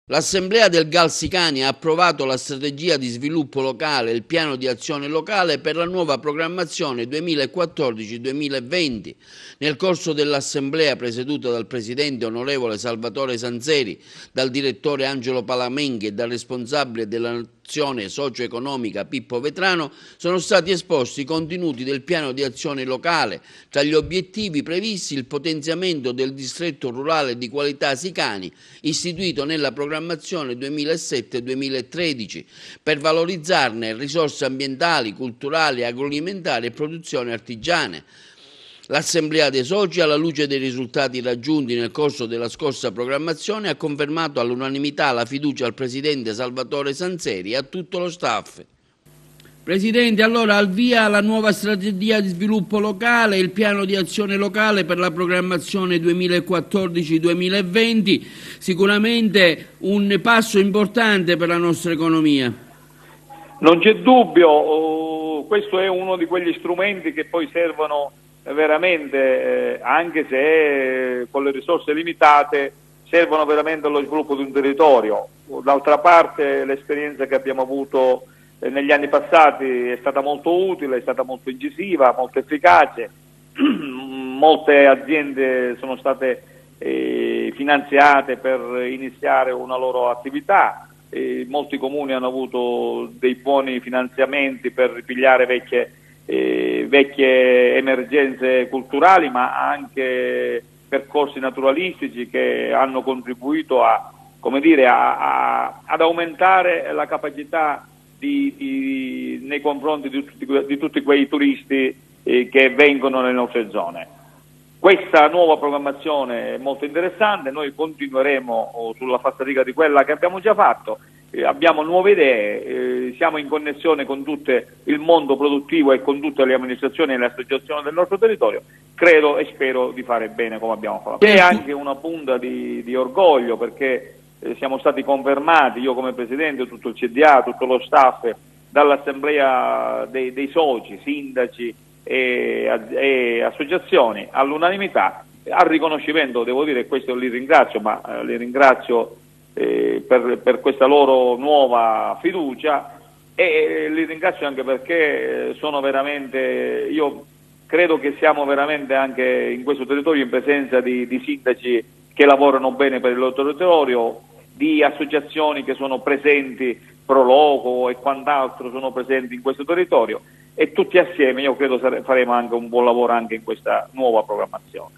L'Assemblea del Galsicani ha approvato la strategia di sviluppo locale e il piano di azione locale per la nuova programmazione 2014-2020. Nel corso dell'Assemblea, presieduta dal Presidente onorevole Salvatore Sanzeri, dal Direttore Angelo Palamenghi e dal responsabile dell'azione socio-economica Pippo Vetrano, sono stati esposti i contenuti del piano di azione locale. Tra gli obiettivi previsti il potenziamento del distretto rurale di qualità Sicani, istituito nella programmazione 2007-2013, per valorizzarne risorse ambientali, culturali, agroalimentari e produzioni artigiane. L'Assemblea dei Soci, alla luce dei risultati raggiunti nel corso della scorsa programmazione, ha confermato all'unanimità la fiducia al Presidente Salvatore Sanzeri e a tutto lo staff. Presidente, allora al via la nuova strategia di sviluppo locale, il piano di azione locale per la programmazione 2014-2020, sicuramente un passo importante per la nostra economia. Non c'è dubbio, questo è uno di quegli strumenti che poi servono veramente, anche se con le risorse limitate, servono veramente allo sviluppo di un territorio. D'altra parte l'esperienza che abbiamo avuto negli anni passati è stata molto utile, è stata molto incisiva, molto efficace. Molte aziende sono state finanziate per iniziare una loro attività, molti comuni hanno avuto dei buoni finanziamenti per ripigliare vecchie emergenze culturali, ma anche percorsi naturalistici che hanno contribuito ad aumentare la capacità nei confronti di tutti quei turisti che vengono nelle nostre zone. Questa nuova programmazione è molto interessante, noi continueremo sulla falsariga di quella che abbiamo già fatto, abbiamo nuove idee, siamo in connessione con tutto il mondo produttivo e con tutte le amministrazioni e le associazioni del nostro territorio. Credo e spero di fare bene come abbiamo fatto. È anche una punta di orgoglio, perché siamo stati confermati, io come Presidente, tutto il CDA, tutto lo staff, dall'Assemblea dei soci, sindaci e associazioni, all'unanimità, al riconoscimento, devo dire, questo li ringrazio, ma li ringrazio per questa loro nuova fiducia, e li ringrazio anche perché sono veramente, io credo che siamo veramente anche in questo territorio in presenza di sindaci che lavorano bene per il loro territorio, di associazioni che sono presenti, pro loco e quant'altro sono presenti in questo territorio, e tutti assieme io credo faremo anche un buon lavoro anche in questa nuova programmazione.